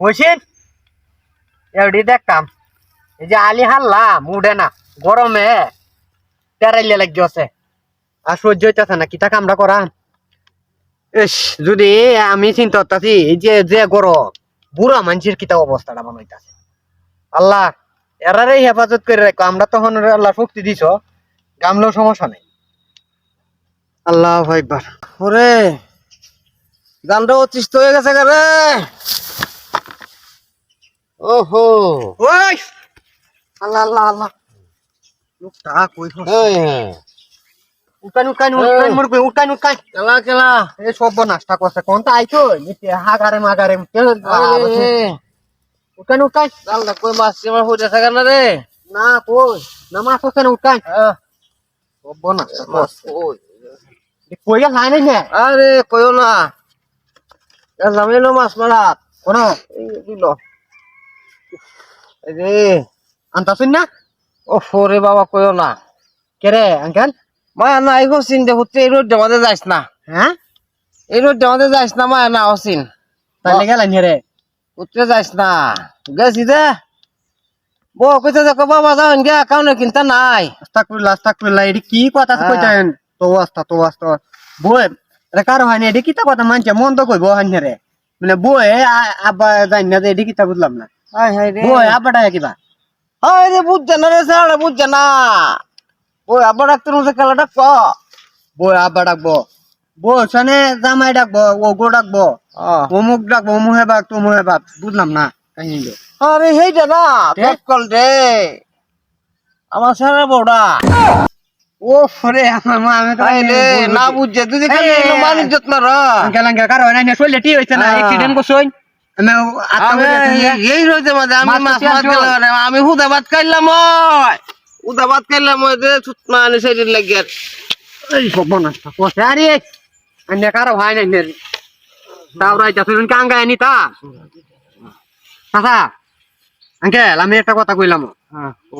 কইছেন এডি দেখতাম এই যে আলি হাল্লাম উঠে না গরমে তেরাইলে লাগিয়েছে আর সহ্য হইতেছে না কিতা কামড়া করা ইস যদি আমি চিন্তা করতেছি এই যে যে গরম বুড়া মানুষের কিতা অবস্থাটা মনে হইতাছে আল্লাহ এরারে হেফাজত করে রাখো আমরা তখন আল্লাহ শক্তি দিছ গামলেও সমস্যা নেই আল্লাহ একবার ওরে গানটা অতিষ্ঠ হয়ে গেছে রে। ওহো ওই আল্লাহ আল্লাহ আল্লাহ লোকটা কই উকান উকান উকান মরবে উকান উকান খেলা খেলা এই সব নাস্তা করছে কোনটা আইতো নিতে হাগারে মাগারে উকান উকান গালটা কই মাছ আমার হয়ে গেছে না রে। না কই না মাছ হচ্ছে না উকান সব নাস্তা করছে কই গেল নাই না আরে কইও না জামিলো মাছ মারাত কোন দিল এই রে আনতাছেন না ও ফোরে বাবা কইও না কে রে আঙ্কেল মায়া না এই হসিন দে হতে এই রোড আমাদের যাইস না হ্যাঁ এই রোড আমাদের যাইস না মায়া না হসিন তাহলে গেলেন রে উঠতে যাইস না গেছি দে বো কইতে দেখো বাবা যাওন গে কাউনে কিনতে নাই আস্তাগফিরুল্লাহ এডি কি কথা কইতেন তো আস্তা বই রে কারো হয় না এডি কিতা কথা মানছে মন তো কইবো হান রে মানে বই আব্বা জানি না যে এডি কিতা বুঝলাম না হাই হাই রে বই আব্বাটা কিবা হাই রে বুঝছে না রে স্যার বুঝছে না ওই আবার ডাক্তার মশাই খেলা ডাক বই আব্বা ডাকবো বই সানে জামাই ডাকবো ও গো ডাকবো অমুক ডাকবো অমুক হেবাক তমুক হেবাক বুঝলাম না কাহিনী আরে হেইটা না ব্যাক কল রে আমার সারা বড়া ও ফরে আমার মা আমি তো হাই রে না বুঝছে তুই যে খালি এলো মানুষ যত্ন র আঙ্কেল কারো হয় না শরীরে টি হইছে না অ্যাক্সিডেন্ট করছই আমি এই রইতে মাঝে আমি মাছ মাছ গেলাম আমি হুদা ভাত খাইলাম হুদা ভাত খাইলাম ওই যে সুতমা আনি শরীর লাগিয়ে এই সব নাস্তা করছে আরে আন্যা কারো হয় না নে দাওরাইতা শুনুন কাঙ্গা আনি তা চাচা আঙ্কেল আমি একটা কথা কইলাম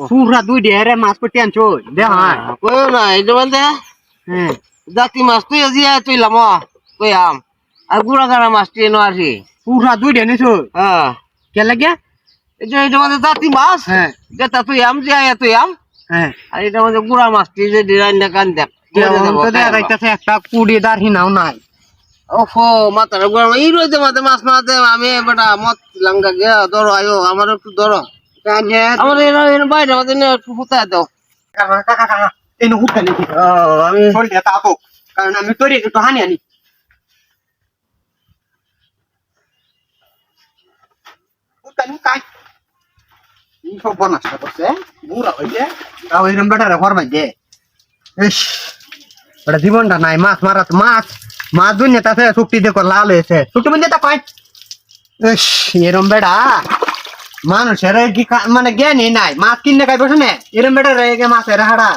পুরা দুই ডেরে মাছ পটি আনছো দে হয় কই না এই যে মানে হ্যাঁ জাতি মাছ তুই আজিয়া তুইলাম কই আম আর গুড়া গাড়া মাছ তুই নো আসি পুরা দুই ডে নিছো হ্যাঁ কে লাগে এই যে এটা মানে জাতি মাছ হ্যাঁ যেটা তুই আম যে তুই আম হ্যাঁ আর এটা মানে গুড়া মাছ তুই যে ডিজাইন কান দেখ তো দেখাইতাছে একটা কুড়ি দার হিনাও নাই ওফো মাথার গুড়া এই রইতে মাঝে মাছ মারাতে আমি বেটা মত লাঙ্গা গে ধরো আয়ো আমার একটু ধরো আমার এর বাইরে আমাদের একটু ফুটা দাও কাকা কাকা এই নো হুকা নাকি আমি শরীরে তাপো কারণ আমি তোরে একটু হানি আনি হুকা নুকাই এই সব নাস্তা করছে বুড়া হইছে তাও এরম বেটারে ঘর মাঝে ইস ওটা জীবনটা নাই মাছ মারাত মাছ মাছ দুনিয়াতে আছে চুক্তি দেখো লাল হয়েছে চুক্তি মধ্যে তা কয় ইস এরম বেড়া মানুষের কি মানে জ্ঞানই নাই মাছ কিনে খাই বসে নে এরম বেটা রে মাছের হাড়া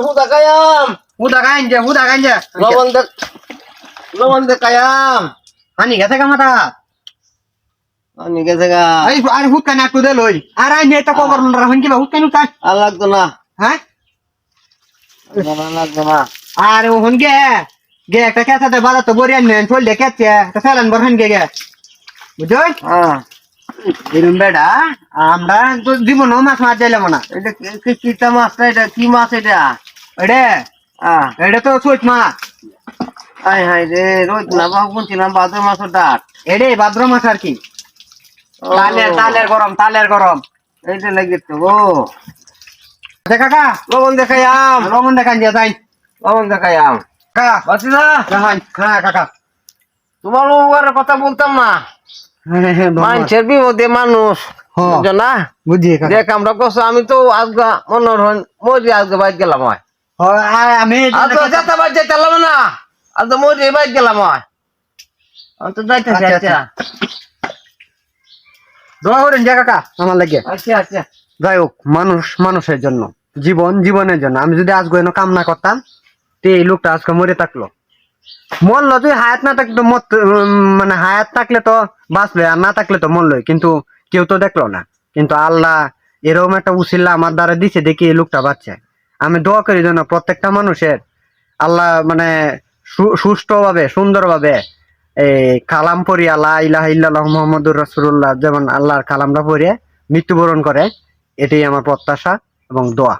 হুদা কায়াম হুদা খাইন যে লবণ দে কায়াম হানি গেছে কামাতা আনি গেছে গা এই আরে হুদ কানে একটু দে লই আর আই নেতা কবর রাখেন কিবা হুদ কানু কাই আর লাগতো না হ্যাঁ লাগতো না আরে ও হন গে একটা কেসা দে বাদা তো বরিয়ান নেন চল দে কেচে তো সালান বরহান গে বুঝছই হ্যাঁ এরম বেড়া আমরা তো জীবন মাছ মাছ যাইলাম না এটা কি মাছ এটা কি মাছ এটা এডে এটা তো সুইট মাছ হাই হাই রে রোজ না বাবু বলছিলাম ভাদ্র মাছের ডাক এডে ভাদ্র মাছ আর কি তালের গরম এইটা লাগিত ও কাকা লবণ দেখায়াম রমন দেখান যে যাই লবণ দেখায়াম কাকা বাসি না দেখান হ্যাঁ কাকা তোমার ওর কথা বলতাম না মানুষের বিপদে মানুষ বুঝছো না বুঝি দেখ আমরা কষ্ট আমি তো আজগা মনোর হন মজি আজকে বাইক গেলাম হয় আমি আজকে যেতে বাইক যেতে না আজ তো মজি বাইক গেলাম হয় আমি তো যাইতেছি আচ্ছা দোয়া করেন যে কাকা আমার লাগে আচ্ছা আচ্ছা যাই হোক মানুষের জন্য জীবনের জন্য আমি যদি আজকে এনে কাম না করতাম তো এই লোকটা আজকে মরে থাকলো মরলো তুই হায়াত না থাকলে মানে হায়াত থাকলে তো বাঁচলে আর না থাকলে তো মরলোই কিন্তু কেউ তো দেখলো না কিন্তু আল্লাহ এরকম একটা উসিল্লা আমার দ্বারা দিছে দেখি এই লোকটা বাঁচছে আমি দোয়া করি যেন প্রত্যেকটা মানুষের আল্লাহ মানে সুষ্ঠুভাবে সুন্দরভাবে কালাম পড়ি আল্লাহ ইলাহা ইল্লাল্লাহ মুহাম্মাদুর রাসূলুল্লাহ, যেমন আল্লাহর কালামটা পড়ে মৃত্যুবরণ করে, এটাই আমার প্রত্যাশা এবং দোয়া।